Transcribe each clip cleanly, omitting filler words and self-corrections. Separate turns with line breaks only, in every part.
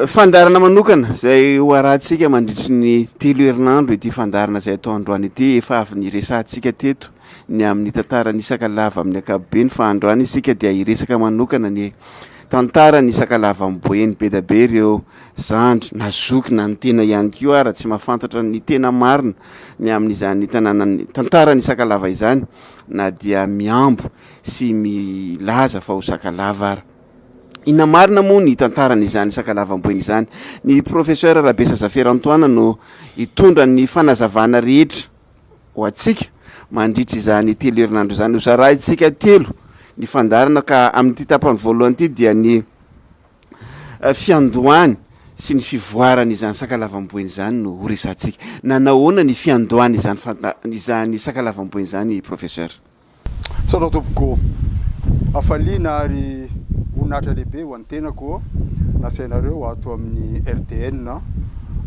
Fandarana manokana zay ho arahantsika mandritry ny 3 herinandro ity fandarana zay atao androany ity efa avy niresantsika teto ny amin'ny tantarany Sakalava amin'ny ankapobeny fa androany isika dia hiresaka manokana ny tantarany Sakalava Amboeny be da be ireo zandry na zoky na ny tena ihany koa ara tsy mahafantatra ny tena marina ny amin'izany tanànany tantarany Sakalava izany na dia miambo sy milaza fa ho Sakalava ara. Ina marina moa ny tantarany izany Sakalava Amboeny izany. Ny professeur Rabesa Zafera Antoine no hitondra ny fanazavana rehetra ho antsika mandritra izany 3 herinandro izany. Ho zarahintsika 3 ny fandarana ka amin'ny tapany voalohany ity dia ny fiandohany sy ny fivoarany izany Sakalava Amboeny izany no horesantsika. Nanahoana ny fiandohany izany Sakalava Amboeny izany professeur?
Tsara tompoko afaliana ary voninahitra lehibe ho antenako nasainareo ato amin'ny RTN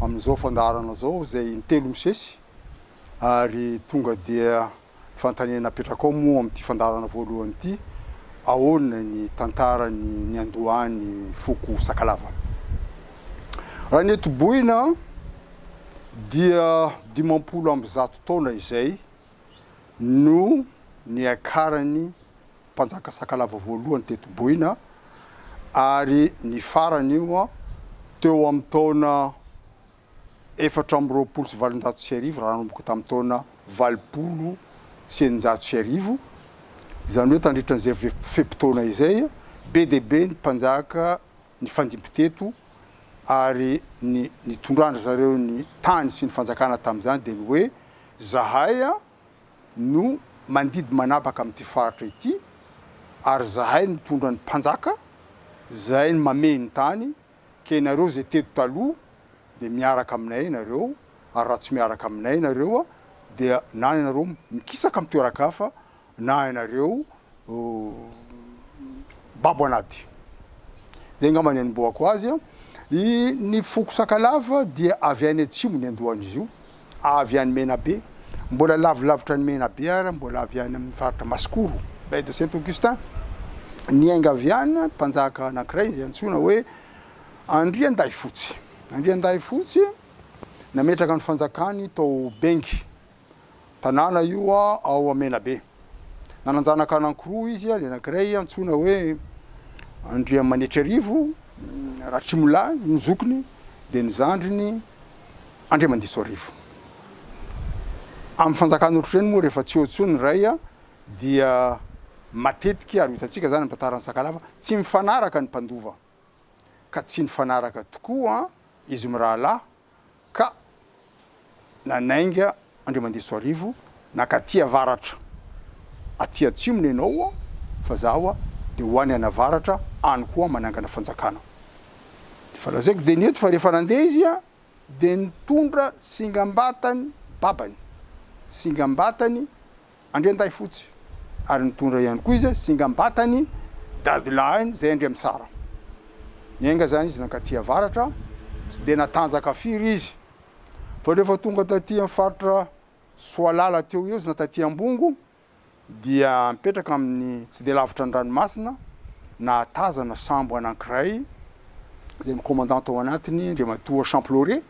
amin'izao fandarana zao zay intelo misesy ary tonga dia fantanena apetraka ao moa amin'ity fandarana voalohany ity ahoana ny tantarany ny andohany foko Sakalava. Raha ny etoboina dia 500 taona izay no niakarany mpanjaka Sakalava voalohany tetoboina ary ny farany io teo amin'ny taona 420 raha nanomboka tamin'ny taona 800 izany hoe tandritran'izay fepitaona izay be dia be ny mpanjaka ny fandimpiteto ary ny tondrandra zareo ny tany sy ny fanjakana tamin'izany dia ny hoe zahay no mandidy manapaka amin'ity faritra ity ary zahay no tondra ny mpanjaka zay ny mameny tany ke nareo zay teto taloha dia miaraka aminay nareo ary raha tsy miaraka aminay nareo dia na nareo mikisaka amin'ny toeran-kafa na nareo babo anady. Zay angamba ny anombohako azy. Ny foko Sakalava dia avy any atsimo ny andohan'izy io, avy any Menabe, mbola lavilavitra ny Menabe ary mbola avy any amin'ny faritra Masikoro, Baie de Saint-Augustin. Niainga avy any mpanjaka anankiray izay antsoina hoe Andriandahifotsy. Andriandahifotsy nametraka ny fanjakany tao Bengy, tanàna io ao a Menabe. Nananjanaka anankiroa izy, ny anankiray antsoina hoe Andriamanetrarivo, Ratrimolahy ny zokiny, dia ny zandriny Andriamandisoarivo. Amin'ny fanjakana ohatrany moa rehefa tsy ohatsony ray dia matetika ary hitantsika zany amin'ny tantaran'ny Sakalava tsy mifanaraka ny mpandova ka tsy nifanaraka tokoa izy mirahalahy ka nanainga Andriamandisoarivo nakaty avaratra aty atsimony ianao fa zaho dia ho any anavaratra any koa manangana fanjakana. Fa lazaiko dia ny eto fa rehefa nandeha izy dia nitondra singambatany babany, singambatany Andriandahifotsy, ary nitondra ihany koa izy singambatany dadilahiny zay Andriamisara. Niainga zany izy nakaty avaratra, tsy dia natanjaka firy izy. Fa rehefa tonga taty amin'ny faritra Soalala teo eo izy na taty Ambongo dia mipetraka amin'ny tsy dia lavitra ny ranomasina na tazana sambo anankiray zay ny commandant ao anatiny Andriamatoa Champloré.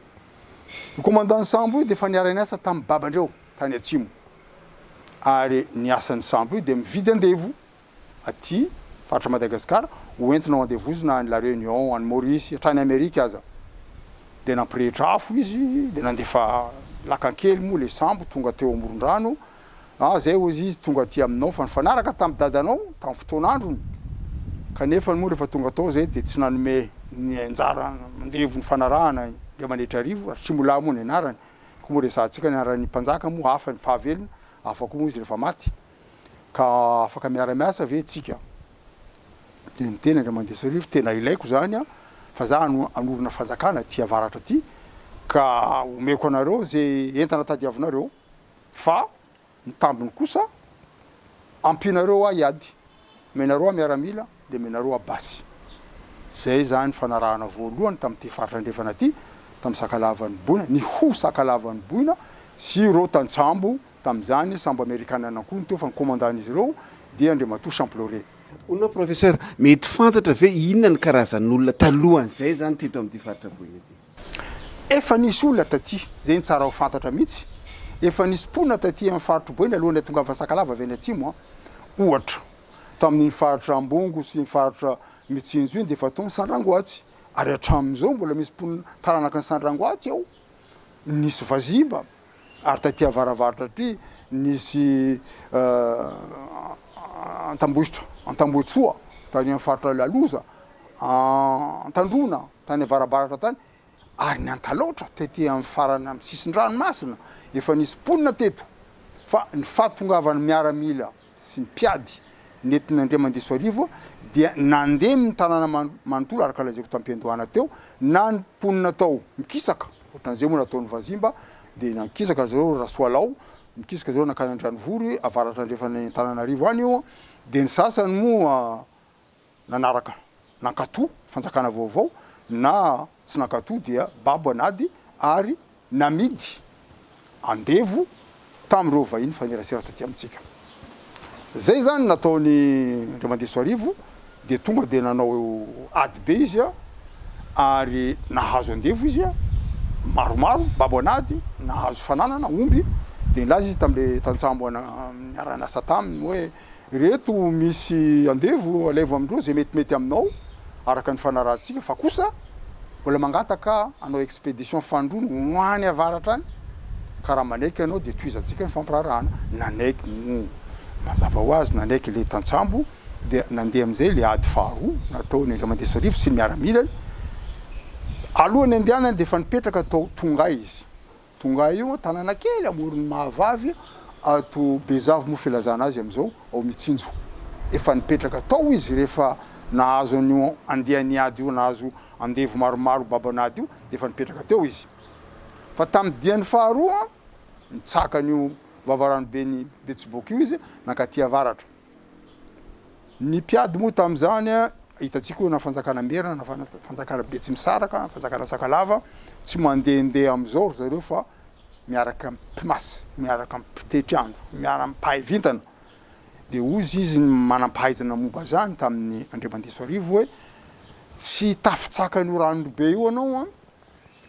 Ny commandant sambo io dia efa niara niasa tamin'ny babandreo tany atsimo, ary ny asan'ny sambo io dia mividy andevo aty faritra Madagasikara hoentina ao andevozina ny La Réunion, any Maurice, hatrany Amerika aza. Dia nampirehitra afo izy dia nandefa lakan-kely moa le sambo tonga teo amoron-drano. Zay hozy izy tonga aty aminao fa nifanaraka tamin'ny dadanao tamin'ny fotoan'androny, kanefa moa rehefa tonga tao zay dia tsy nanome ny anjara mandevo ny fanarahana Andriamanetrarivo, Ratrimolahy moa ny anarany. Koa moa resantsika ny anaran'ny mpanjaka moa hafa ny fahavelona, hafa koa moa izy rehefa maty ka afaka miara-miasa ve tsika. Dia ny tena Andriamandisoarivo tena ilaiko zany fa za anorona fanjakana aty avaratra aty ka omeko anareo zay entana tadiavinareo fa ny tambiny kosa ampinareo iady, menareo miaramila dia menareo basy. zay zany fanarahana voalohany tamin'ity faritra andrefana ty tamin'ny Sakalavan'ny Bohina ny ho Sakalavan'ny Bohina sy ireo tantsambo tamin'izany sambo amerikana anankiroa teo fa ny commandant izy ireo dia Andriamatoa Champloré.
Onona professeur, mety fantatra ve inona ny karazan'olona talohan'izay zany teto amin'ity faritra Bohina ty?
Efa nisy olona taty zay ny tsara ho fantatra mihitsy. Efa nisy mponina taty amin'ny faritra Bohina alohan'ny tonga Sakalava avy any atsimo ohatra tamin'ny faritra Ambongo sy ny faritra Mitsinjo iny dia efa tao ny Sandrangoatsy ary hatramin'izao mbola misy mponina taranaka ny Sandrangoatsy ao. Nisy Vazimba ary taty avaravaratra aty nisy Antambohisoa tany amin'ny faritra Laloza, Antandrona tany avarabaratra tany ary ny Antaloatra taty amin'ny farana amin'ny sisin-dranomasina efa nisy mponina teto. Fa ny fahatongavany miaramila sy ny mpiady nentin'Andria Mandiso Arivo dia nandeha amin'ny tanàna manontolo araka lazaiko tampiandohana teo na ny mponina tao mikisaka ohatran'izay moa nataon'ny Vazimba dia nankisaka zareo Rasoalao, mikisaka zareo nakany Andranovory avaratra andrefana Antananarivo any io dia ny sasany moa nanaraka nankatoa fanjakana vaovao na tsy nankatoa dia Babo Anady ary namidy Andevo tamin'ireo vahiny fanerasera taty amintsika. Zay zany nataony Andria Mandiso Arivo dia tonga dia nanao ady be izy ary nahazo Andevo izy maromaro Babo Anady nahazo fananana omby dia nilaza izy tamin'le tantsambo niara-niasa taminy hoe reto misy Andevo alevo amindreo zay metimety aminao araka ny fanarahantsika fa kosa mbola mangataka anao expédition fandrono ho any avaratra any ka raha manaiky anao dia toizantsika ny fampirarahana. Nanaiky mazava ho azy nanaiky le tantsambo dia nandeha amin'izay le ady faharoa nataony Andria Mandiso Arivo sy ny miaramilany. Alohany andehanany dia efa nipetraka tao Tongay izy. Tongay io tanàna kely amoron'ny Mahavavy ato Bezavo moa filazana azy amin'izao ao Mitsinjo. Efa nipetraka tao izy rehefa nahazo an'io andehan'ny ady io nahazo Andevo maromaro Babo Anady io dia efa nipetraka teo izy. Fa tamin'ny diany faharoa nitsakan'io vavarano be ny Betsiboka io izy nankaty avaratra. Ny mpiady moa tamin'izany hitantsika hoe na fanjakana Merina na fanjakana Betsimisaraka, fanjakana Sakalava tsy mandehandeha amin'izao zareo fa miaraka mpimasy, miaraka mpitehitry andro, miaraka mipahay vintana. Dia ozy izy manam-pahaizana momba zany tamin'ny Andria Mandiso Arivo hoe tsy tafitsakan'io ranobe io anao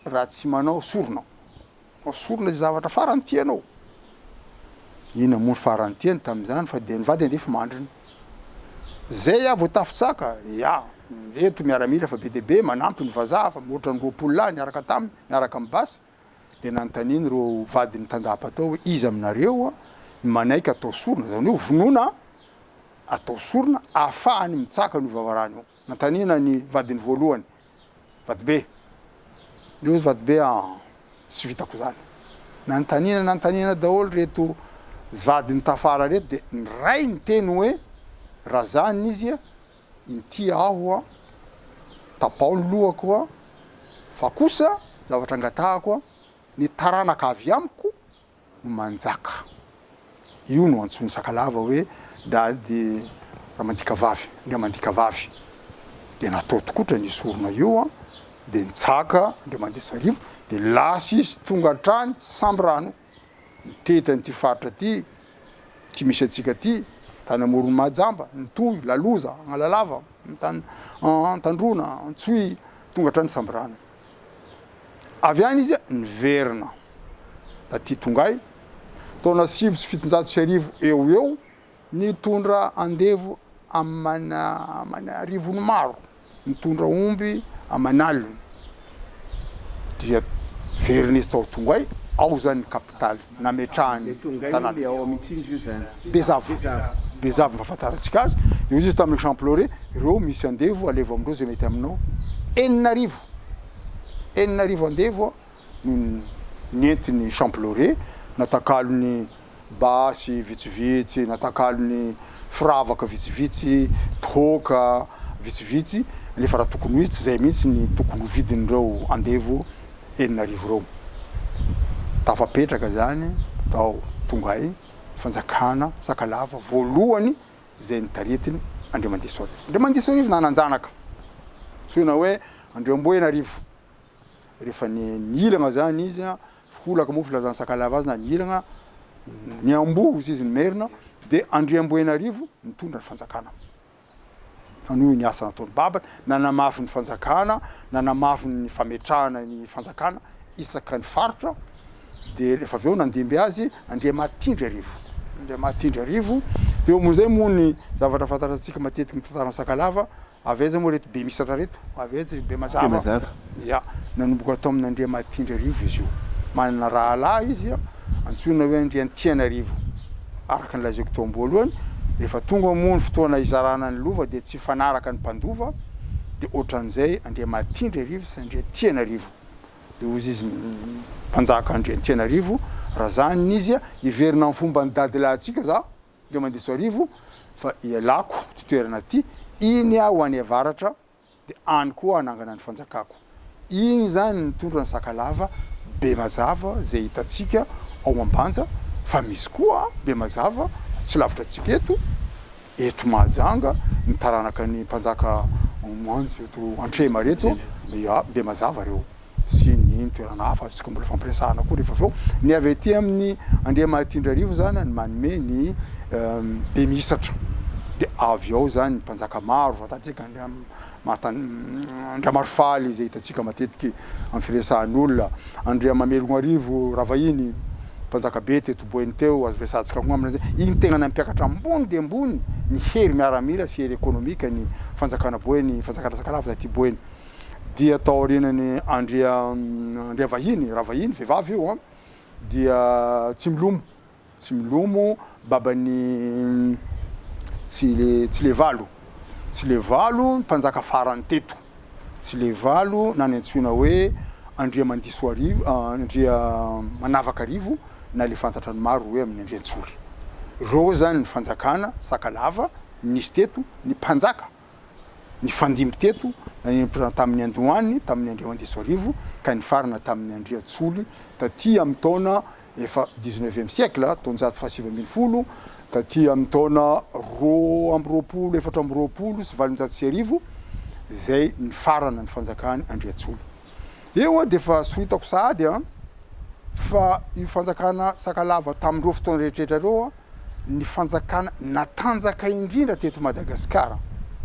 raha tsy manao sorona. Sorona zay zavatra farany tianao. Ina moa farany tiany tamin'izany fa dia nivady andefa mandriny. Zay vao tafitsaka, eto miaramila fa be dia be manampy ny vazaha fa ohatra ny 20 lahy niaraka taminy miaraka amin'ny basy dia nanontaniany ireo vadiny tandapa tao hoe izy aminareo manaiky atao sorona zany hoe vonoina atao sorona ahafahany mitsaka ny vavarany io. Nanontaniana ny vadiny voalohany vadibe io vadibe tsy vitako zany. Nanontaniana daholo reto vadiny tafara reto dia ny ray ny teny hoe raha zany izy inty aho tapao ny lohako fa kosa zavatra angatahako ny taranaka avy amiko no manjaka. Io no antsony Sakalava hoe dady Ramandika Vavy, Andria Mandika Vavy. Dia natao tokotra ny sorona io dia nitsaka Andria Mandiso Arivo dia lasa izy tonga hatrany samby rano nitetany ty faritra ty misy antsika ty tany amoron'ny Mahajamba, Nitoy, Laloza, Analalava, Antandrona, Antsoy tonga hatrany samby rano. Avy any izy niverina taty Tongay taona 550 eo nitondra Andevo amin'ny arivony maro, nitondra omby Amanaliny dia verina izy tao Tongay ao zany kapitaly nametrahany tanàna Bezavo fahafantarantsika azy. Dia izy tamin'ny Champloré ireo misy Andevo alevo amindreo zay mety aminao 4,000 Andevo no nentiny Champloré natakalony basy vitsivitsy, natakalony firavaka vitsivitsy, toka vitsivitsy nefa raha tokony izy tsy zay mihitsy ny tokony vidin'ireo Andevo 4,000 reo. Tafapetraka zany tao Tongay fanjakana Sakalava voalohany zay nitaritiny Andria Mandiso Arivo. Andria Mandiso Arivo nananjanaka antsoina hoe Andriamboenarivo. Rehefa nilagna zany izy a folaka moa filazana Sakalava azy na nilagna ny ambo izy ny merina de Andriamboenarivo mitondra ny fanjakana. Anoho ny asa nataony babany, nanamafy ny fanjakana, nanamafy ny fametrahana ny fanjakana isaka ny faritra. De rehefa avy eo nandimby azy Andriamatindrarivo. Andriamatindrarivo de eo am'izay moa ny zavatra fantatratsika matetiky ny tantarana Sakalava, aveza moa reto be misatra reto, aveza be mazava. Ya, nanomboka atao amin'ny Andriamatindrarivo izy io. Manana rahalahy izy a, antsoina hoe Andriantianarivo. Araka ny lazaiko tao amboalohany, rehefa tonga moa ny fotoana izarana ny lova de tsy fanaraka ny mpandova, de ohatran'izay Andriamatindrarivo sy Andriantianarivo. De ozy izy mpanjaka Andriantianarivo, raha zany izy a iverina amin'ny fomba ny dadilahintsika za, Andriamandisoarivo, fa ialako ty toerana ty, iny aho any avaratra, de any koa anangana ny fanjakako. Iny zany nitondra ny Sakalava be mazava zay hitatsika ao ambanja, fa misy koa be mazava tsy lavitra atsika eto Mahajanga, ny taranaka ny mpanjaka Mantsy eto Antrema reto, ya be mazava reo. Sy ny toerana hafa tsika mbola fampiresahana koa rehefa avy eo. Ny avy aty amin'ny Andriamatindrarivo zany ny manome ny be misatra. De avy ao zany mpanjaka maro fantatsika Andriamarofaly zay hitatsika matetiky amin'ny firesahan'olona, Andriamamelognoarivo Ravahiny, mpanjaka be teto Boeny teo, azo resahantsika koa amin'izay. Iny tegna nampiakatra ambony de ambony ny hery miaramila sy hery ekonomika ny fanjakana Boeny, fanjakana Sakalava taty Boeny. Dia tao aorinany Andriavahiny, Ravahiny vehivavy io a, dia Tsimlomo babany Tsilevalo, mpanjaka farany teto. Tsilevalo na ny antsoina hoe Andriamandisoarivo, Andriamanavakarivo, na le fantatra ny maro hoe amin'ny Andriantsoly. Reo zany ny fanjakana Sakalava nisy teto, ny mpanjaka ny fandimby teto, tamin'ny Andohany, tamin'ny Andriamandisoarivo, ka ny farana tamin'ny Andriantsoly, taty amin'ny taona efa 19e siècle, taona 1720, taty amin'ny taona 420 sy 720 zay ny farana ny fanjakany Andriantsoly. Eo a de fa sohitako sahady a, fa io fanjakana Sakalava tamindreo fotoana rehetrarehetra reo a, ny fanjakana natanjaka indrindra teto Madagasikara.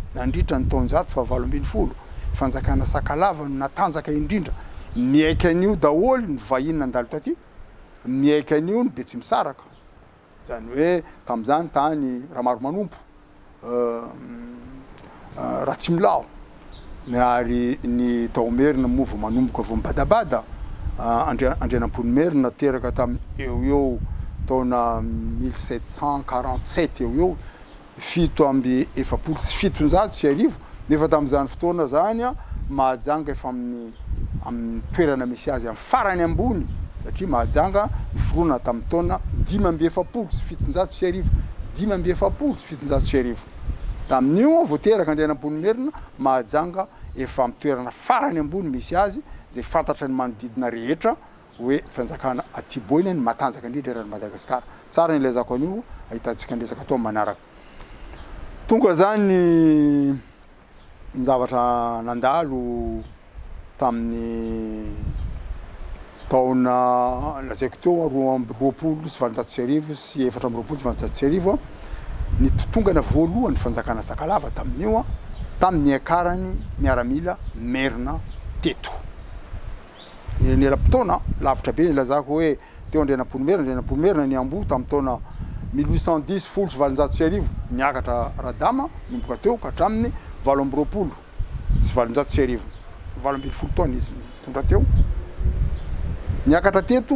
Nandritra ny taona 720, fanjakana Sakalava natanjaka indrindra. Miaika an'io daholo ny vahiny nandalo taty, miaika an'io ny Betsimisaraka. Zany hoe tam'izany tany Ramaromanompo, Ratsimilao, ary ny Taomerina moa manomboka vao mibadabada, Andrianampoinimerina teraka tamin'ny eo taona 1747 eo, 707 sy arivo, nefa tamin'izany fotoana zany a Mahajanga efa amin'ny toerana misy azy amin'ny farany ambony, satria Mahajanga niforona tamin'ny taona 570 sy 700 sy arivo, 570 sy 700 sy arivo. Tamin'io vao teraka Andrianampoinimerina, Mahajanga efa amin'ny toerana farany ambony misy azy, zay fantatra ny manodidina rehetra hoe fanjakana aty Boeny ny matanjaka indrindra eran'ny Madagasikara. Tsara ny lezako an'io, ahitantsika ny resaka atao manaraka. Tonga zany ny zavatra nandalo tamin'ny taona lazaiko teo 20 sy 700 sy 420 ny totongana voalohany fanjakana Sakalava tamin'io a, tamin'ny akarany miaramila Merina teto. Ny eram-potoana lavitra be ny lazako hoe teo Andrianampoinimerina ny Ambo tamin'ny taona 1810 folo sy 700 niakatra Radama nomboka teo ka hatramin'ny 720 sy 700 720 taona izy tonga teo. Niakatra teto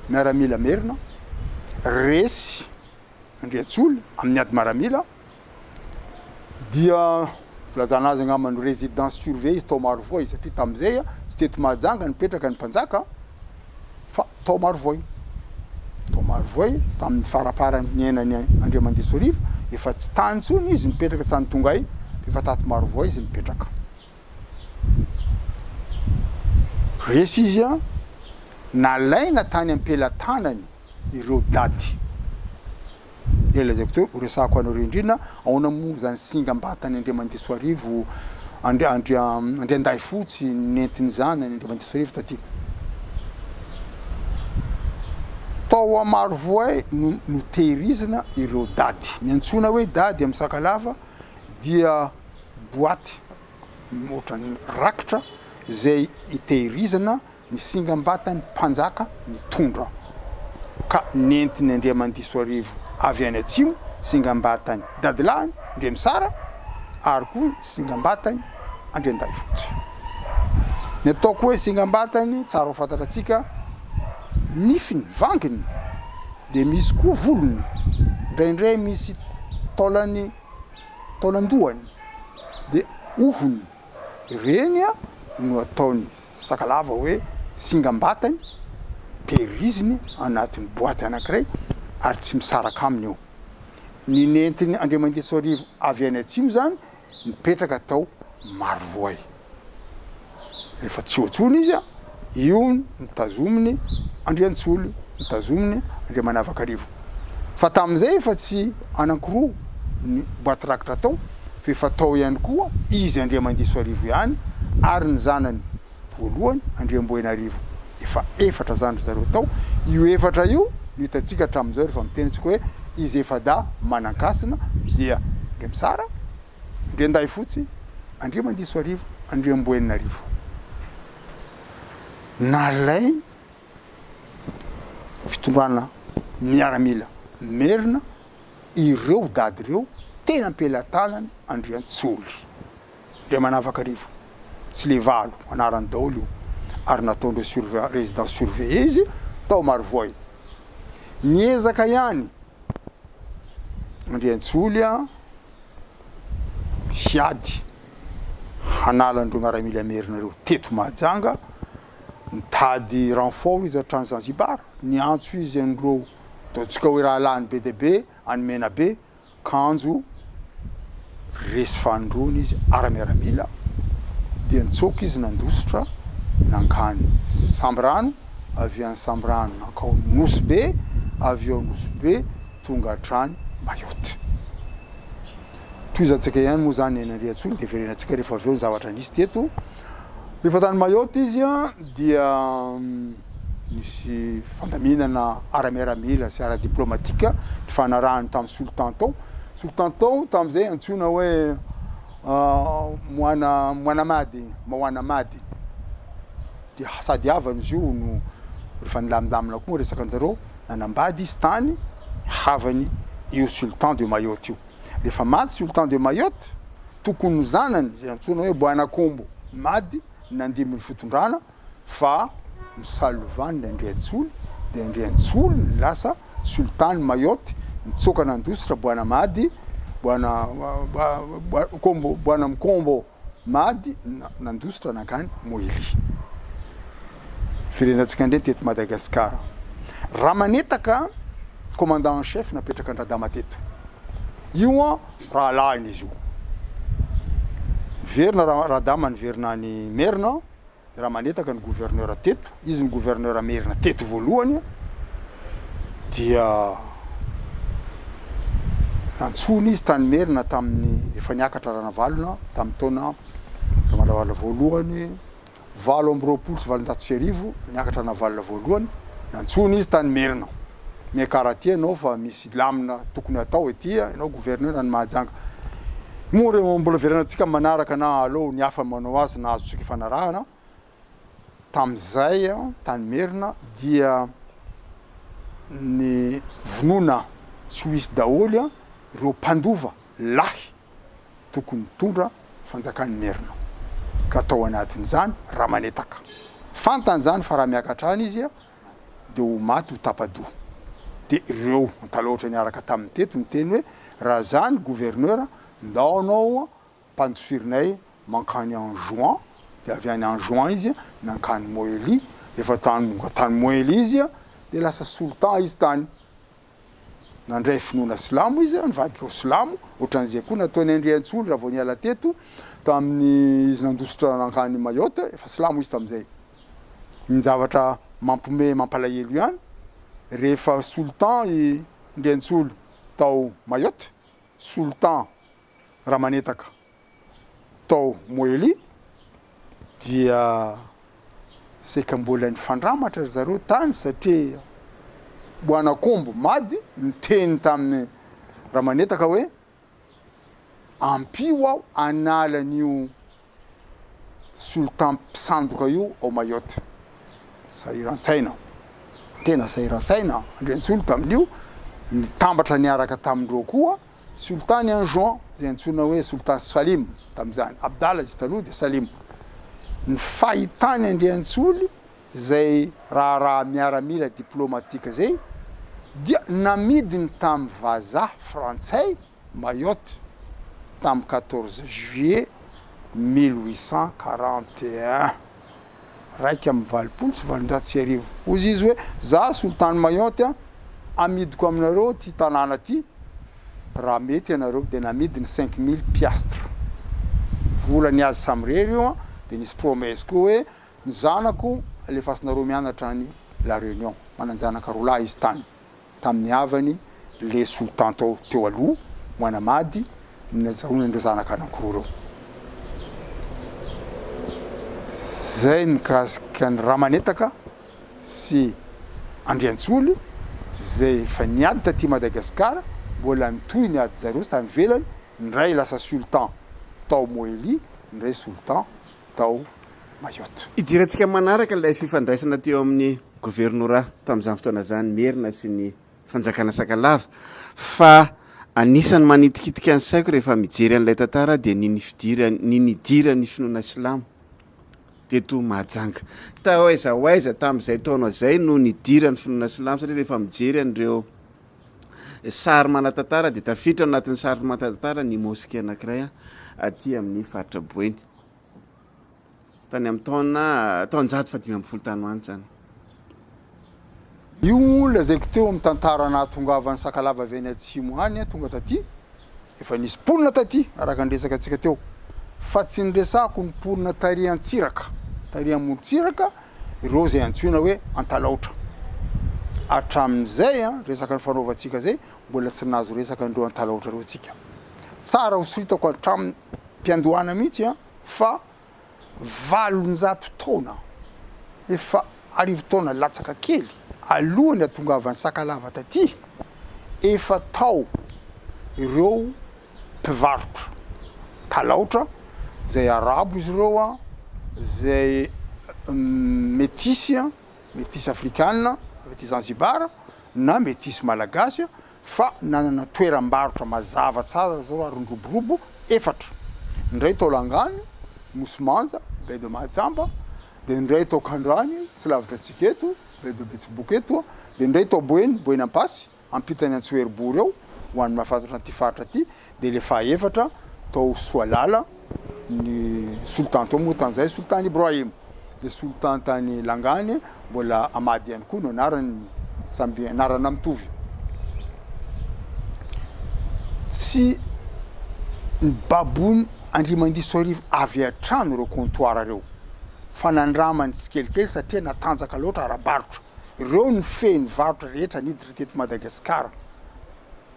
miaramila Merina, resy Andriantsoly amin'ny ady Maramila, dia filazana azy angamba résidence surveillée izy tao Marovoy, satria tamin'izay tsy teto Mahajanga nipetraka ny mpanjaka fa tao Marovoy. Tao Marovoy tamin'ny faraparany niainany Andriamandisoarivo, efa tsy tany intsony izy mipetraka tany Tongay, efa tato Marovoy izy mipetraka. Resy izy a nalaina tany am-pelatanany ireo daty. Ela zay teo resako anareo indrindra, ahoana moa zany singambatany Andriamandisoarivo andeanday fotsy nentiny zanany Andriamanitra taty tao Amarovoay no tehirizina ireo dady miantsona hoe dady amin'ny Sakalava dia boaty ohatrany rakitra zay itehirizana ny singam-batany mpanjaka mitondra ka nentiny Andriamandisoarivo avy any atsimo singam-batany dadilahiny Ndremisara ary koa singam-batany Andriandahifotsy. Ny ataoko hoe singam-batany tsara ho fantaratsika nifiny vanginy de misy koa volony indraindray misy taolandohany de ohony reny no ataony Sakalava hoe singam-batany tehiriziny anatin'ny boaty anankiray ary tsy misaraka aminy eo. Ny nentiny Andriamandisoarivo avy any atsimo zany mipetraka tao Marovoay. Rehefa tsy otsony izy io nitazominy Andriantsoly, nitazominy Andriamanavakarivo. Fa tamin'izay efa tsy anankiroa ny boaty rakitra tao, fa efa tao ihany koa izy Andriamandisoarivo ihany ary ny zanany voalohany Andriamboenarivo. Efa efatra zandry zareo tao. Io efatra io no hitatsika hatramin'izao rehefa mitenitsika hoe izy efa da manan-kasina dia Ndremisara, Andriandahifotsy, Andriamandisoarivo, Andriamboenarivo. Nalainy fitondrana miaramila merina ireo dady ireo tena ampelantanany Andriantsoly, Andriamanavakarivo, tsy le valo anarany daholo io ary nataondreo résidence surveillée izy tao Marovoay. Niezaka ihany Andriantsoly hiady hanalandreo miaramila merina reo teto Mahajanga, mitady renfort izy hatrany Zanzibar, niantso izy andreo ataontsika hoe rahalany be dia be anomena be kanjo resy fanindrony izy ara-miaramila dia nitsoka izy nandositra nankany Sambrano, avy any Sambrano nankao Nosy-be, avy ao Nosy-be tonga hatrany Mayotte. Toizantsika ihany moa zany ny Andriantsoly dia verenantsika rehefa avy eo ny zavatra nisy teto. Rehefa tany Mayotte izy dia nisy fandaminana ara-miaramila sy ara-diplomatika fanarahany tamin'ny Sultan tao. Sultan tao tamin'izay antsoina hoe Moana Mady. Dia sady havany izy io no rehefa nilamindamina koa resaka anjareo nanambady izy tany havany io Sultan de Mayotte io. Rehefa maty Sultan de Mayotte tokony zanany zay antsoina hoe Boanakombo Mady nandiminy fitondrana fa misalovany Andriantsoly dia Andriantsoly ny lasa Sultan Mayotte nitsoka nandositra Boana Mady Boana Mkombo Mady nandositra nankany Moily. Firenantsika ndray teto Madagasikara. Ramanetaka commandant en chef napetraka Andradama teto. Io rahalahiny izy io. Verina Radama niverina ny Merina, Ramanetaka ny gouverneur teto, izy ny gouverneur Merina teto voalohany dia nantsony izy tany Merina tamin'ny efa niakatra Ranavalona tamin'ny taona Ranavalona voalohany 720 niakatra Ranavalona voalohany nantsony izy tany Merina. Miakaraty anao fa misy lamina tokony atao ety ianao gouverneur ny Mahajanga. Moa mbola verenantsika manaraka na alô ny hafa manao azy na azontsika fanarahana tamin'izay tany Merina dia ny vonona tsy ho isy daholo ireo mpandova lahy tokony mitondra fanjakany Merina ka atao anatin'izany Ramanetaka. Fantany zany fa raha miakatra any izy dia ho maty ho tapadoha. Dia ireo taloatra niaraka tamin'ny teto miteny hoe raha zany gouverneur ndao anao mpandofirinay mankany en juin, dia avy any en juin izy nankany Moily. Rehefa tany Moily izy dia lasa sultan izy tany. Nandray finoana silamo izy nivadika ho silamo, ohatran'izay koa nataony Andriantsoly raha vao niala teto tamin'ny izy nandositra nankany Mayotte, efa silamo izy tamin'izay. Ny zavatra mampalahelo ihany rehefa sultan i Andriantsoly tao Mayotte, sultan Ramanetaka tao Moely dia seka mbola nifandramatra zareo tany satria Boanakombo Mady niteny tamin'ny Ramanetaka hoe ampio aho anala n'io sultan mpisandoka io ao Mayotte. Sahiran-tsaina tena sahiran-tsaina Andriantsolo tamin'io nitambatra niaraka tamindreo koa sultan Anjouan zay antsoina hoe sultan Salim tam'izany Abdallah izy taloha de Salim. Ny fahitany Andriantsolo zay raha miaramila diplomatika zay dia namidiny tam vazaha frantsay Mayotte tam 14 juillet 1841 raiky amin'ny valopolo sy valonjato sy arivo. Ozy izy hoe za sultan Mayotte amidiko aminareo ty tanàna ty raha mety anareo de namidiny 5000 piastres vola niazy samirery io de nisy promesse koa hoe ny zanako alefasinareo mianatra any La Réunion mananjanaka roalahy izy tany tamin'ny havany le sultan teo aloha Moana Mady nazahoana andreo zanaka anankiroa reo. Zay nikasika ny Ramanetaka sy Andriantsolo zay fa niady taty Madagasikara mbola nitoy niady zareo sy tany velany ndray lasa sultan tao Moely ndray sultan tao Mayotte.
Idirantsika manaraka ilay fifandraisana teo amin'ny gouvernorat tamin'izany fotoana zany Merina sy ny fanjakana Sakalava fa anisany manitikitika ny saiko rehefa mijery an'ilay tantara dia nidira ny finoana Silamo teto Mahajanga. Ta oaiza tamin'izay taona zay no nidira ny finoana Silamo satria rehefa mijery an'ireo sary manatantara dia tafiditra anatin'ny sary manatantara ny mosquée anankiray aty amin'ny faritra Boeny tany amin'ny taonjato 510 tany hoany zany.
Io lazaiko teo amin'ny tantara nahatongavan'ny Sakalava avy any atsimo any tonga taty efa nisy ponina taty araka andresaka antsika teo fa tsy niresako ny ponina tary Antsiraka tary Amorontsiraka ireo zay antsoina hoe Antalaotra. Hatramin'izay resaka ny fanaovantsika zay mbola tsy nazo resaka andreo Antalaotra reo atsika. Tsara hosoritako hatramin'ny mpiandohana mihitsy fa 800 taona efa arivo taona latsaka kely alohany atongavan'ny Sakalava taty efa tao ireo mpivarotra talaotra zay arabo izy ireo zay métis africaine avy Zanzibar na métis malagasy fa nanana toeram-barotra mazava tsara zao arondroborobo efatra ndray tao Langany Mosimanja Baie de Mahajamba de ndray tao Kandrany tsy lavitra antsika eto Baie de Betsiboka eto de ndray tao Boeny Ampasy ampitany Antsoherbory eo ho an'ny mahafantatra an'ity faritra ty de le fahaefatra tao Soalala ny sultan tao moa tan'izay sultan Ibrahim le sultan tany Langany mbola Amady ihany koa no anarany samby anarana mitovy. Tsy ny babony Andriamandiso arivo avy atrano ireo comptoir reo fa nandramany tsikelikely satria natanjaka loatra arabarotra ireo ny feny varotra rehetra niditra teto Madagasikara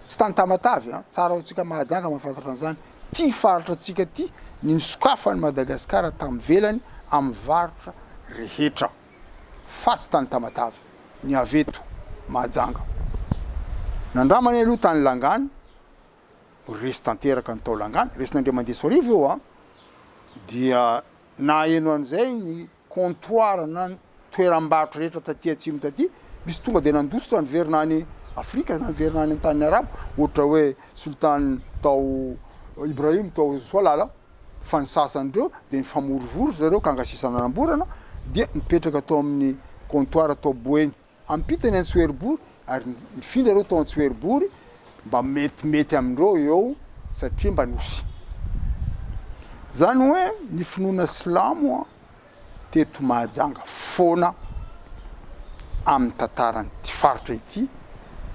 tsy tany tamatavy tsara hotsika Mahajanga mahafantatra an'izany ty faritra atsika ty ny sokafany Madagasikara tamin'ny velany amin'ny varotra rehetra fa tsy tany tamatavy ny aveto Mahajanga nandramany aloha tany Langany resy tanteraka ny tao Langany resy n'Andriamandiso arivo eo dia naeno an'izay ny comptoir na toeram-barotra rehetra taty atsimo taty misy tonga de nandositra ny verina any Afrika na verina any an-tany Arabo ohatra hoe sultan tao Ibrahim tao Soalala fa ny sasandreo de nifamorivory zareo ka angasisana anamborana dia nipetraka tao amin'ny comptoir tao Boeny ampitany Antsoherbory ary nifindra reo tao Antsoherbory mba metimety amindreo eo satria mba nosy zany hoe ny finoana Silamo teto Mahajanga foana amin'ny tantarany ty faritra ity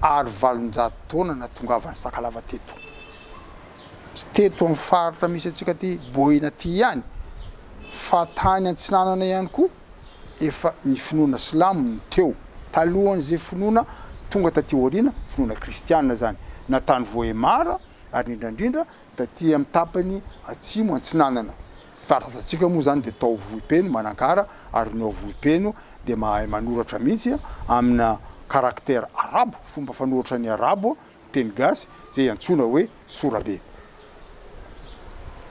ary 800 taona natongavan'ny Sakalava teto. Tsy teto amin'ny faritra misy atsika ty Boena ty ihany fa tany Antsinanana ihany koa efa ny finoana Silamo ny teo talohany zay finoana tonga taty aoriana finoana kristianina zany na tany Voemara ary indrindra taty amin'ny tapany atsimo Antsinanana Faratantsika moa zany de tao vohipeno manankara ary neo vohipeno de mahay manoratra mihitsy amina caractère arabo, fomba fanoratra ny arabo teny gasy zay antsona hoe sorabe.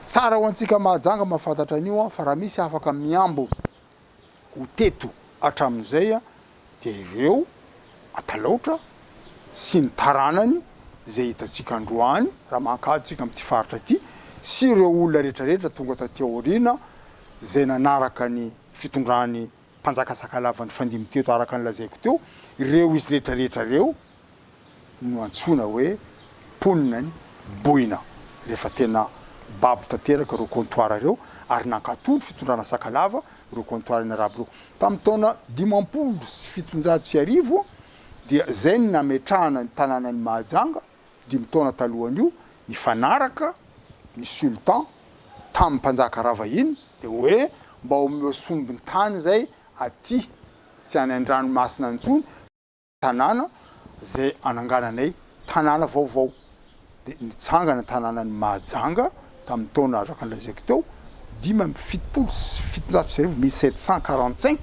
Tsara ho antsika mahajanga mahafantatra an'io fa raha misy afaka miambo ho teto hatramin'izay de ireo atalaotra sy ny taranany zay hitantsika androany raha mankajitsika am'ty faritra ty sy ireo olona rehetrarehetra tonga taty aoriana zay nanaraka ny fitondrany mpanjaka Sakalava ny fandimy teto araka ny lazaiko teo, ireo izy rehetrarehetra reo no antsona hoe ponina ny boina rehefa tena babo tanteraka reo comptoir reo ary nankatolo fitondrana Sakalava reo comptoir ny arabo reo. Tamin'ny taona 570 dia zay ny nametrahana ny tanàna ny Mahajanga 5 taona talohan'io ny fanaraka ny sultan tamin'ny mpanjaka Ravahiny de hoe mba omeo sombiny tany zay aty sy any an-dranomasina antsony tanàna zay anangananay tanàna vaovao de nitsangana tanàna ny Mahajanga tamin'ny taona araka ny lazaiko teo 1745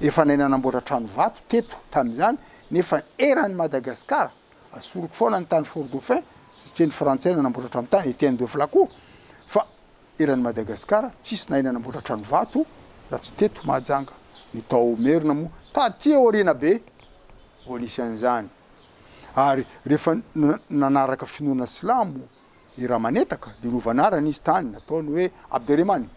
efa nanamboatra trano vato teto tamin'izany nefa eran'ny Madagasikara asoroko foana ny tany Fort Dauphin satria ny frantsay nanamboatra trano tany Etienne de Flacourt fa eran'ny Madagasikara tsisy nahay nanamboatra trano vato raha tsy teto Mahajanga ny tao merina moa taty aoriana be vao nisy an'izany. Ary rehefa nanaraka finoana silamo i Ramanetaka de novanarany izy tany nataony hoe Abderrahmane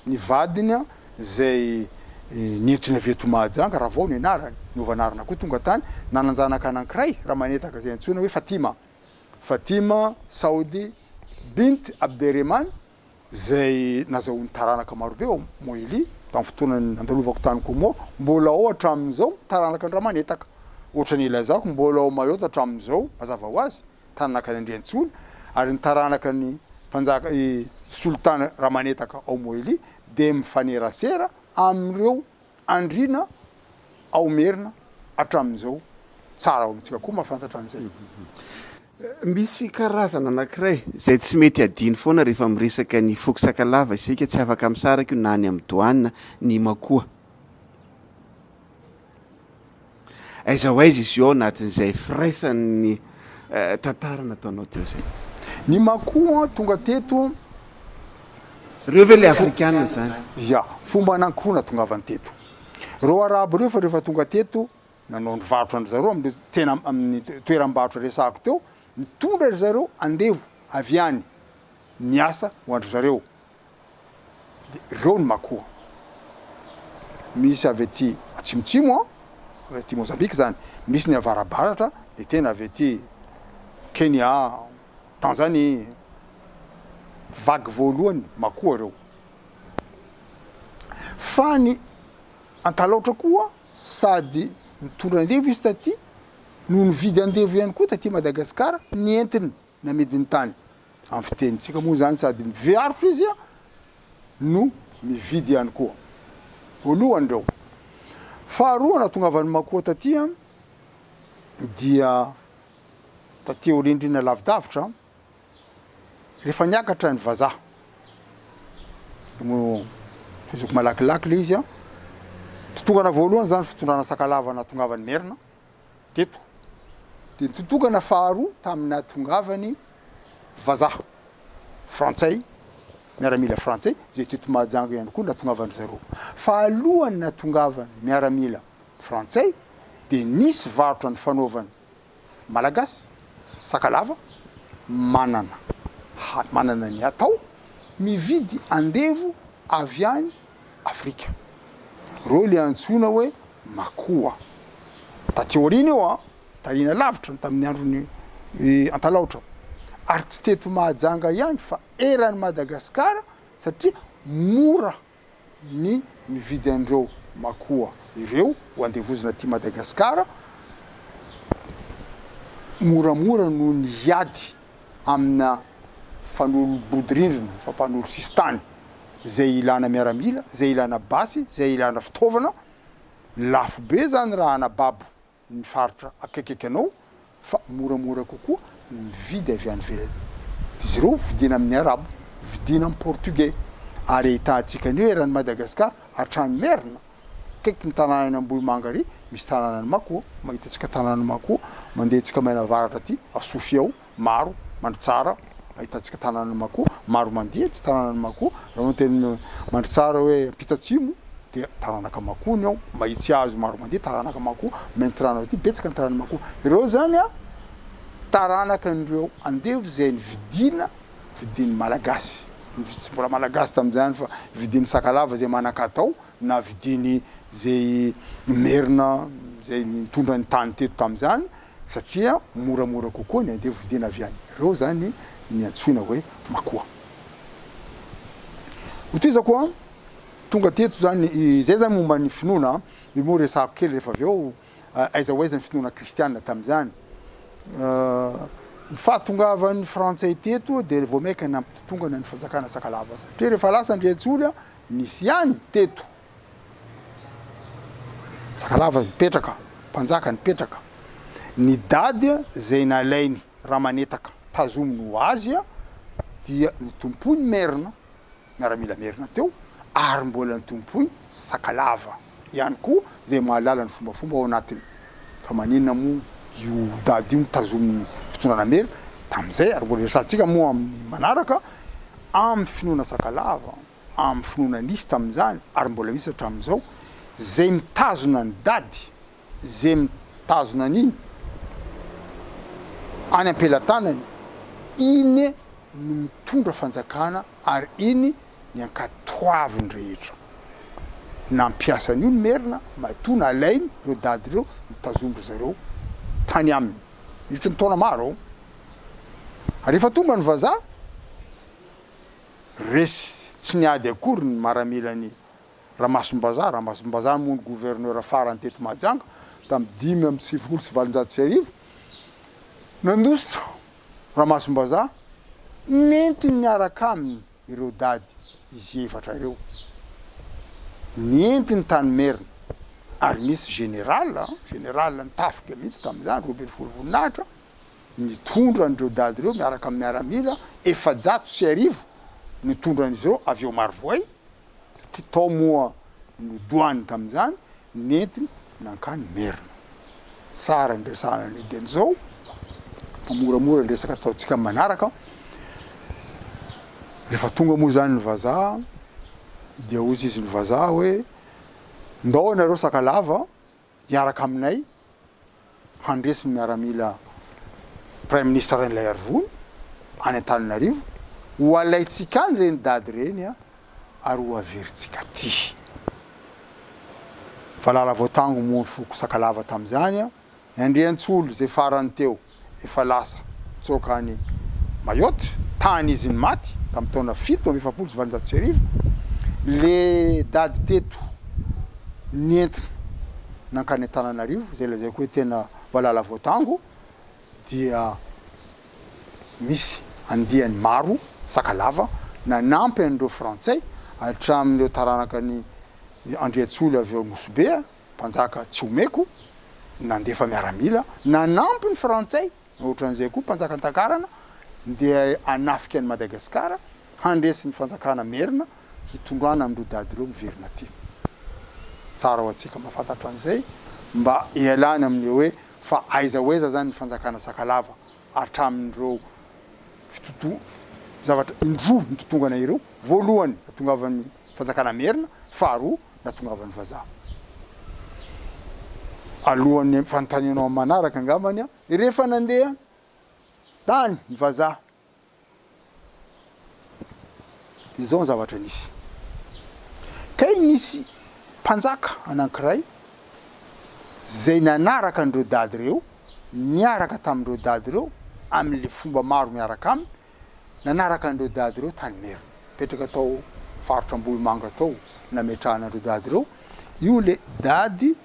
ny vadiny zay nentiny avy eto Mahajanga raha vao ny anarany novanarana koa tonga tany nananjanaka anankiray Ramanetaka zay antsona hoe Fatima Saoudi bint Abderrahmane zay nazahoany taranaka marobe ao Moily tamin'ny fotoana nandalovako tany koa mbola ao hatramin'izao taranaka ny Ramanetaka ohatra ny ilazako mbola ao Mayotte hatramin'izao mazava ho azy taranaka ny Andriantsolo ary ny taranaka ny mpanjaka sultan Ramanetaka ao Moily de mifanerasera am'ireo andrina ao merina hatramin'izao tsara ao amintsika koa mahafantatra an'izay.
Misy karazana anankiray zay tsy mety adiny foana rehefa miresaka ny foko Sakalava isika tsy afaka misaraka io na ny amin'ny douane ny makoa. Aiza ho aiza izy io anatin'izay firaisan'ny tantara nataonao teo zay.
Ny makoa tonga teto
reo ve le afrikanina zany?
Ya, fomba anankirona tonga avy teto. Reo arabo reo fa rehefa tonga teto nanao ny varotra andry zareo amin'ny tena amin'ny toeram-barotra resako teo mitondra ry zareo andevo avy any miasa ho andry zareo. De reo ny makoa. Misy avy aty atsimotsimo avy aty Mozambique zany, misy ny avarabaratra de tena avy aty Kenya, Tanzanie, vague voalohany makoa reo. Fa ny antalaotra koa sady mitondra andevo izy taty no nividy andevo ihany koa taty Madagasikara ny entiny namediny tany. Amin'ny fitenintsika moa zany sady mivearotra izy no mividy ihany koa. Voalohany reo. Faharoa na tonga avy ny makoa taty dia taty orindrina lavidavitra rehefa niakatra ny vazaha mo tozoko malakilaky le izy totongana voalohany zany fitondrana Sakalava natongavany merina teto de totongana faharoa tamin'ny natongavany vazaha frantsay miaramila frantsay zay teto Mahajanga ihany koa natongavany zareo. Fahalohany natongavany miaramila frantsay de nisy varotra ny fanaovany malagasy Sakalava manana ny atao mividy andevo avy any Afrika. Reo le antsona hoe makoa. Taty aoriana eo tarina lavitra tamin'ny androny antalaotra. Ary tsy teto Mahajanga ihany fa eran'ny Madagasikara satria mora ny mividy andreo makoa ireo ho andevozina ty Madagasikara moramora no ny hiady amina fanolobodirindrina fampanolo sistany zay ilana miaramila, zay ilana basy, zay ilana fitaovana lafo be zany raha anababo ny faritra akaikaiky anao fa moramora kokoa mividy avy any velany. Izy reo vidina amin'ny arabo, vidina amin'ny portugais ary ahitantsika anio eran'ny Madagasikara hatrany Merina kaiky ny tanàna Ambohimanga ary misy tanànany Makoa, mahitatsika tanànany Makoa, mandehitsika Mainavaratra aty Asofiao maro Mandritsara ahitatsika tanànany Makoa, maro mandehitra tanànany Makoa, raha no teny Mandritsara hoe Ampitatsimo dia taranaka Makoa ny ao, mahitsy azo maro mandeha taranaka Makoa, Maintirano aty betsaka ny taranaka Makoa. Ireo zany taranaka andreo andevo zay vidiny malagasy. Tsy mbola malagasy tam'izany fa vidiny Sakalava zay manan-katao na vidiny zay Merina zay nitondra ny tany teto tam'izany satria moramora kokoa ny andevo vidina avy any. Ireo zany ny antsoina hoe Makoa. Utizako koa tonga teto zany zay zany momba ny finoana io moa resako kely rehefa avy eo aiza ho aiza ny finoana kristianina tam'izany. Ny fahatongavan'ny frantsay teto dia vao maika nampitongana ny fanjakana Sakalava satria rehefa lasa Andriantsoly nisy ihany teto Sakalava nipetraka, mpanjaka nipetraka, ny dady zay nalainy Ramanetaka tazominy ho azy dia nitompoiny Merina, miaramila Merina teo, ary mbola nitompoiny Sakalava ihany koa zay mahalala ny fombafomba ao anatiny. Fa maninona moa io dady io tazominy fitondrana Merina tam'izay ary mbola resantsika moa amin'ny manaraka amin'ny finoana Sakalava, amin'ny finoana nisy tam'izany ary mbola misy hatramin'izao zay mitazona ny dady, zay mitazona an'iny any am-pelatanany, iny no mitondra fanjakana ary iny ny ankatoaviny rehetra. Nampiasa an'io ny Merina, matona alainy ireo dady ireo mitazomby zareo tany aminy. Nitry ny taona maro. Rehefa tonga ny vazaha, resy tsy niady akory ny maramilan'ny Ramasombazaha. Ramasombazaha moa ny gouverneur farany teto Mahajanga tamin'ny 5,720 nandositra Ramasombazaha nentiny niaraka aminy ireo dady izy efatra ireo. Nientiny tany Merina ary misy général nitafika mihitsy tam'izany Robert Volovonahitra nitondra an'ireo dady ireo miaraka amin'ny miaramila 700 nitondra an'izy ireo avy eo Marivoay satria tao moa no douane tam'izany nentiny nankany Merina. Tsara ny resahana ny dian'izao fa moramora ny resaka ataontsika manaraka. Rehefa tonga moa zany ny vazaha dia ozy izy ny vazaha hoe ndao nareo Sakalava hiaraka aminay handresy ny miaramila Prime Ministre n'ilay Arvony any Antananarivo ho alaitsika any reny dady reny ary ho averintsika ty. Fa lala voatango moa ny foko Sakalava tam'izany Andriantsoly zay farany teo efa lasa tsokany Mayotte tany izy ny maty tamin'ny taona 7,720 le dady teto nientina nankany Antananarivo zay lazaiko hoe tena valala voatango dia misy andiany maro Sakalava nanampy an'ireo frantsay hatramin'ireo taranaka ny Andriantsoly avy eo Nosobe mpanjaka Tsiomeko nandefa miaramila nanampy ny frantsay ohatran'izay koa mpanjaka Antakarana dia anafika any Madagasikara handresy ny fanjakana Merina hitondrana amin'ireo dady ireo miverina aty. Tsara ho antsika mahafantatra an'izay mba ialana amin'ny hoe fa aiza ho aiza zany ny fanjakana Sakalava hatramin'ireo zavatra indroa nitotongana ireo. Voalohany natongavan'ny fanjakana Merina, faharoa natongavan'ny vazaha. Alohan'ny fanontanianao manaraka angambany rehefa nandeha tany ny vazaha dia izao ny zavatra nisy. Kay nisy mpanjaka anankiray zay nanaraka an'ireo dady ireo, niaraka tamin'ireo dady ireo amin'le fomba maro miaraka aminy, nanaraka an'ireo dady ireo tany Merina. Petraka tao faritra Ambohimanga tao nametrahana an'ireo dady ireo. Io le dady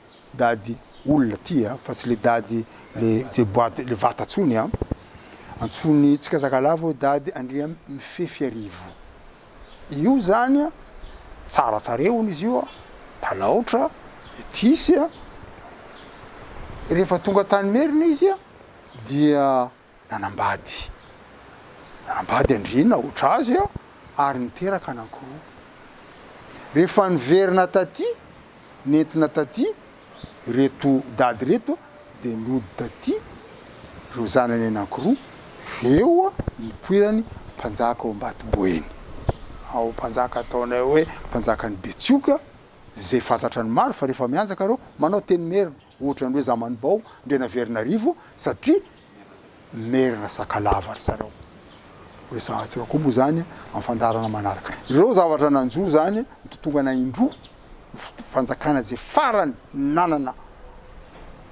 olona ty fa tsy le dady le vatatsony antsony tsika Sakalava hoe dady Andria Mifefy Arivo. Io zany tsara tarehony izy io talaotra etisy rehefa tonga tany Merina izy dia nanambady andrina ohatr'azy ary niteraka anankiroa rehefa niverina taty nentina taty reto dady reto de nody taty ireo zanany anankiroa reo nipoirany mpanjaka ao Ambatoboeny ao mpanjaka ataonay hoe mpanjakany Betsioka zay fantatra ny maro fa rehefa mianjaka reo manao teny merina ohatra ny hoe Zamanimbao ndre Naverina-rivo satria merina Sakalava ry zareo resantsika koa moa zany amin'ny fandarana manaraka ireo zavatra nanjo zany nitotongana indroa fanjakana zay farany nanana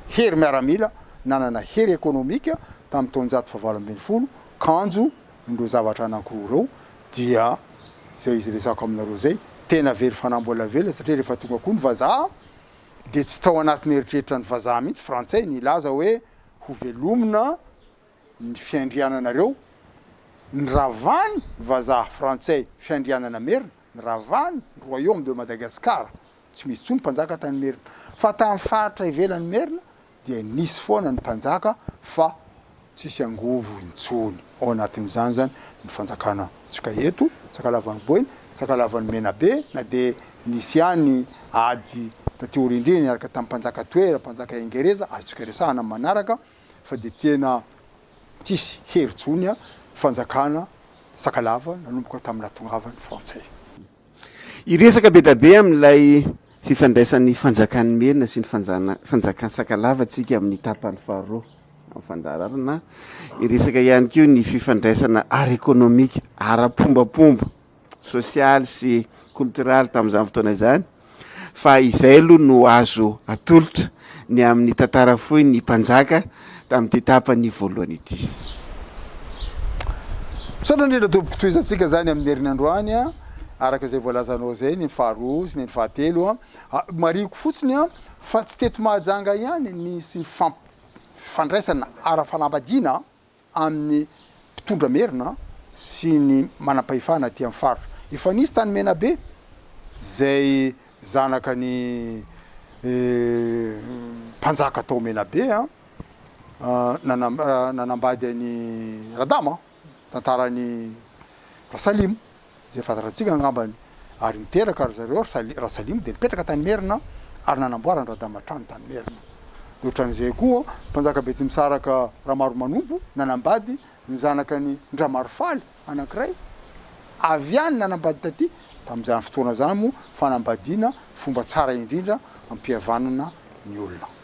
hery miaramila nanana hery ekonomika tamin'ny taona 1920 kanjo indreo zavatra anankiroa reo dia zay izy resako aminareo zay tena very fanambola vela satria rehefa tonga koa ny vazaha de tsy tao anatin'ny eritreritra ny vazaha mihitsy frantsay nilaza hoe ho velomina ny fiandriananareo ny ravany vazaha frantsay fiandrianana merina ny ravany royaume de Madagascar tsy misy tsony mpanjaka tany merina fa tamin'ny faritra ivelany merina dia nisy foana ny mpanjaka fa tsisy angovo intsony ao anatin'izany zany ny fanjakana tsika eto Sakalavan'ny Boeny Sakalavan'ny Menabe na de nisy ihany ady taty orindriny niaraka tamin'ny mpanjaka toera mpanjaka Ingereza azotsika resahana manaraka fa de tena tsisy heritsonya fanjakana Sakalava nanomboka tamin'ny latongavany frantsay.
Iresaka be da be amin'ilay fifandraisan'ny fanjakan'ny merina sy ny fanjakany Sakalava atsika amin'ny tapany faharoa amin'ny fandarana iresaka ihany koa ny fifandraisana ara ekonomika ara-pombapomba sosialy sy kulturaly tamin'izany fotoana izany fa izay aloha no azo atolotra ny amin'ny tantara fohy ny mpanjaka tamin'ity tapany voalohany ity.
Misaotra indrindra tombokitoizantsika zany amin'ny herinandroany araka zay voalazanao zay ny faharoa sy ny fahatelo mariko fotsiny fa tsy teto mahajanga ihany nisy ny fandraisana ara-fanambadiana amin'ny mpitondra merina sy ny manam-pahefana aty amin'ny faritra efa nisy tany Menabe zay zanaka ny mpanjaka tao Menabe nanambady any Radama tantarany Rasalimo zay fantarantsika angambany ary niteraka ry zareo Rasalimo de nipetraka tany merina ary nanamboarany Radama trano tany merina de ohatran'izay koa mpanjaka Betsimisaraka Ramaro Manombo nanambady ny zanaka ny Ndramarofaly anankiray avy any nanambady taty tamin'izany fotoana zany moa fanambadiana fomba tsara indrindra ampihavanana ny olona.